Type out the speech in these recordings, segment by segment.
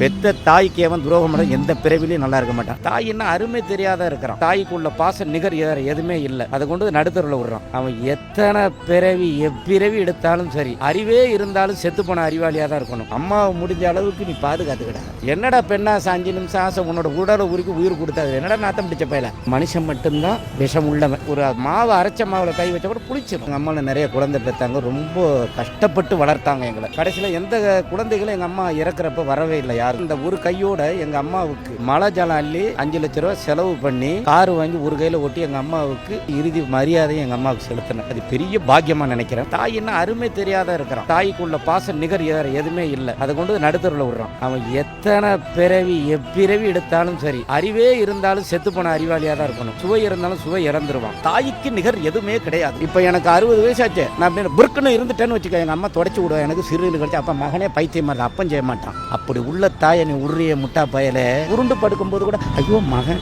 பெத்த தாய்க்கு அவன் துரோகம் பண்ண எந்த பிறவிலையும் நல்லா இருக்க மாட்டான். தாயின்னா அருமை தெரியாத இருக்கிறான். தாய்க்குள்ள பாச நிகர் எதுவுமே இல்லை. அதை கொண்டு நடுத்தரில் விடுறான். அவன் எத்தனை பிறவி எப்பிறவி எடுத்தாலும் சரி, அறிவே இருந்தாலும் செத்து போன அறிவாளியா தான் இருக்கணும். அம்மாவை முடிஞ்ச அளவுக்கு நீ பாதுகாத்துக்கிட. என்னடா பெண்ணா 5 நிமிஷம் ஆசை உன்னோட உடலை உருக்கு உயிர் கொடுத்தாது. என்னடா நாத்தம் பிடிச்ச பையல. மனுஷன் மட்டும்தான் விஷம் உள்ளவன். ஒரு மாவை அரைச்ச மாவுல கை வச்ச கூட புளிச்சிடும். எங்க அம்மாவில் நிறைய குழந்தை பெற்றாங்க. ரொம்ப கஷ்டப்பட்டு வளர்த்தாங்க எங்களை. கடைசியில் எந்த குழந்தைகளும் எங்க அம்மா இறக்குறப்ப வரவே இல்லை யாரும். இந்த ஒரு கையோட எங்க அம்மாவுக்கு மழை ஜலம் அள்ளி 5 லட்சம் ரூபாய் செலவு பண்ணி காரு வாங்கி ஒரு கையில ஒட்டி எங்க அம்மாவுக்கு இறுதி மரியாதையை எங்க அம்மாவுக்கு செலுத்தினேன். அது பெரிய பாக்கியமா நினைக்கிறேன். தாயின்னா அருமை தெரியாத இருக்கிறான். தாய்க்குள்ள பாச நிகர் எதுவுமே இல்லை. அதை கொண்டு நடுத்தரில் விடுறான். அவன் எத்தனை பிறவி எப்பிறவி எடுத்தாலும் சரி, அறிவே இருந்தாலும் செத்து போன அறிவாளியா தான் இருக்கணும். சுவை இருந்தாலும் சுவை இறந்துருவான். தாய்க்கு நிகர் எதுவுமே கிடையாது. இப்ப எனக்கு 60 வயசாச்சு. நான் அப்படின்னு புருக்குன்னு இருந்துட்டேன்னு வச்சுக்க, எங்க அம்மா தொடச்சு விடுவேன். எனக்கு சிறுநீர் கழிச்சு அப்ப மகனே பைத்தியமா இருந்தா அப்பம் செய்ய மாட்டான். அப்படி உள்ள தாயை நீ உரிய முட்டா பயல உருண்டு படுக்கும்போது கூட ஐயோ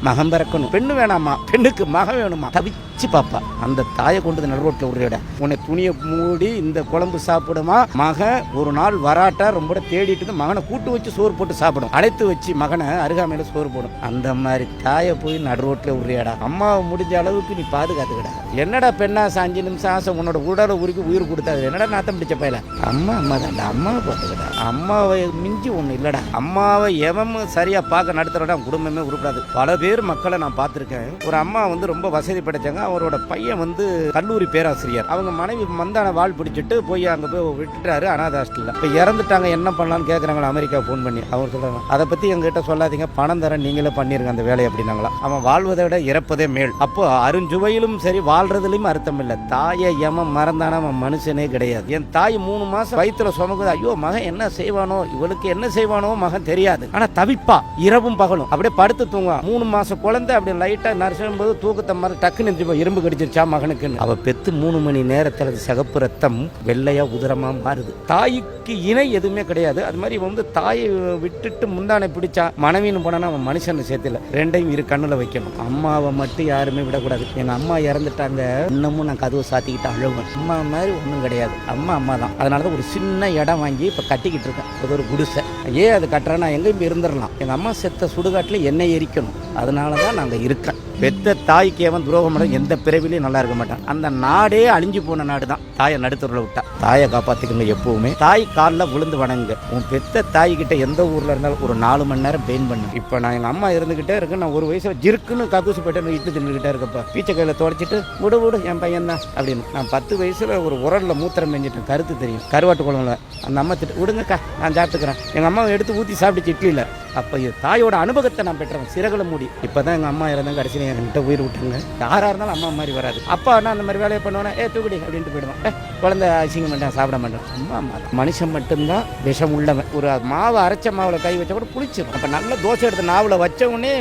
மகன் பிறக்கணும், பெண்ணு வேணாமா, பெண்ணுக்கு மகன் வேணுமா, தவிச்சு பாப்பா. அந்த தாயை கொண்டு நடுரோட்டில் உருவிட உன்னை துணியை மூடி இந்த குழம்பு சாப்பிடுமா. மகன் ஒரு நாள் வராட்டா ரொம்ப தேடிட்டு மகனை கூட்டு வச்சு சோறு போட்டு சாப்பிடும். அழைத்து வச்சு மகனை அருகாமையில சோறு போடும். அந்த மாதிரி தாயை போய் நடுரோட்டில் உருவிடா. அம்மாவை முடிஞ்ச அளவுக்கு நீ பாதுகாத்துக்கிட. என்னடா பெண்ணா 5 நிமிஷம் ஆசை உன்னோட உடலை உருக்கு உயிர் கொடுத்தாது. என்னடா நாத்தம் பிடிச்ச பையல. அம்மா தான் அம்மாவை பார்த்துக்கிட்ட. அம்மாவை மிஞ்சி ஒண்ணு இல்லடா. அம்மாவை எவன் சரியா பார்க்க நடத்துறடா குடும்பமே உருப்படாது. பல பேர் மக்களை நான் பார்த்துருக்கேன். ஒரு அம்மா ரொம்ப வசதி படைச்சாங்க. அவரோட பையன் கல்லூரி பேராசிரியர். அவங்க மனைவி மந்தான வாழ் பிடிச்சிட்டு போய் அங்க போய் விட்டுட்டாரு அனாதை ஹாஸ்டல்ல. இப்ப இறந்துட்டாங்க, என்ன பண்ணலாம்னு கேட்கறாங்க அமெரிக்கா போன் பண்ணி. அவர் சொல்றாங்க அதை பத்தி எங்கிட்ட சொல்லாதீங்க, பணம் தரேன், நீங்களே பண்ணிருங்க அந்த வேலையை அப்படின்னாங்களா. அவன் வாழ்வதை விட இறப்பதே மேல். அப்போ அருஞ்சுவையிலும் சரி வாழ்றதுலயும் அர்த்தம் இல்லை. தாயை எமன் மறந்தான அவன் மனுஷனே கிடையாது. என் தாய் 3 மாசம் வயிற்றுல சுமக்குது. ஐயோ மகன் என்ன செய்வானோ, இவளுக்கு என்ன செய்வானோ மகன் தெரியாது. ஆனா தவிப்பா இரவும் பகலும். அப்படியே படுத்து தூங்குவா. 3 மாசம் குழந்தை அப்படி லைட்டா நர்சும் போது தூக்கத்தை மாதிரி டக்குன்னு இரும்பு கடிச்சிருச்சா மகனுக்குன்னு. அவ பெத்து 3 மணி நேரத்துல சிகப்பு ரத்தம் வெள்ளையா உதரமா மாறுது. தாய்க்கு இணை எதுவுமே கிடையாது. அது மாதிரி தாயை விட்டுட்டு முந்தானை பிடிச்சா மனைவின்னு போனா அவன் மனுஷன் சேர்த்துல ரெண்டையும் இரு கண்ணுல வைக்கணும். அம்மாவை மட்டும் யாருமே விடக்கூடாது. எங்க அம்மா இறந்துட்டாங்க, இன்னமும் நான் கதவை சாத்திக்கிட்டு அழுவேன். அம்மா மாதிரி ஒன்றும் கிடையாது. அம்மா தான். அதனாலதான் ஒரு சின்ன இடம் வாங்கி இப்ப கட்டிக்கிட்டு இருக்கேன். அது ஒரு குடிசை. ஏன் அது கட்டுறேன்னா எங்கேயும் இருந்துடலாம். எங்க அம்மா செத்த சுடுகாட்டுல எண்ணெய் எரிக்கணும். அதனாலதான் நாங்க இருக்கேன். பெத்த தாய்க்கு அவன் துரோகம் பண்ண எந்த பிறவிலையும் நல்லா இருக்க மாட்டான். அந்த நாடே அழிஞ்சு போன நாடு தான் தாயை நடுத்தூரில் விட்டா. தாயை காப்பாத்திக்கங்க. எப்பவுமே தாய் காலில் விழுந்து வணங்குங்க. உன் பெத்த தாய் கிட்ட எந்த ஊர்ல இருந்தாலும் ஒரு 4 மணி நேரம் பெயின் பண்ணு. இப்ப நான் எங்க அம்மா இருந்துகிட்டே இருக்கேன். நான் ஒரு வயசுல ஜிருக்குன்னு கக்கூசு போயிட்டு இட்டு தின்னுகிட்டே இருக்கப்பா. பீச்சை கையில தொடச்சிட்டு விடு என் பையன் தான் அப்படின்னு. நான் 10 வயசுல ஒரு உரல்ல மூத்திரம் செஞ்சுட்டேன். கருத்து தெரியும், கருவாட்டு குழம்புல. அந்த அம்மா திட்டு விடுங்கக்கா நான் சாப்பிட்டுக்கிறேன். எங்க அம்மாவை எடுத்து ஊற்றி சாப்பிட்டு இட்லியில். அப்போ தாயோட அனுபவத்தை நான் பெற்றேன். சிறகலை மூடி. இப்போதான் எங்கள் அம்மா இருந்தாங்க. கடைசியில் என்கிட்ட உயிர் விட்டுருங்க. யாராக இருந்தாலும் அம்மா மாதிரி வராது. அப்பா நான் அந்த மாதிரி வேலையை பண்ணுவேன்னா தூக்குடி அப்படின்ட்டு போயிடுவேன். குழந்தை அசிங்க மாட்டேன், சாப்பிட மாட்டேன். அம்மா மனுஷன் மட்டும்தான் விஷம் உள்ளவன். ஒரு மாவை அரைச்ச மாவில் கை வச்சா கூட புளிச்சிடும். அப்போ நல்ல தோசை எடுத்து நாவில் வச்ச உடனே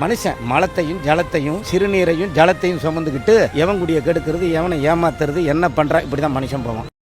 மனுஷன் மலத்தையும் ஜலத்தையும் சிறுநீரையும் ஜலத்தையும் சுமந்துக்கிட்டு எவன் குடியை கெடுக்கிறது, எவனை ஏமாத்துறது, என்ன பண்ணுறா, இப்படி தான் மனுஷன் போவான்.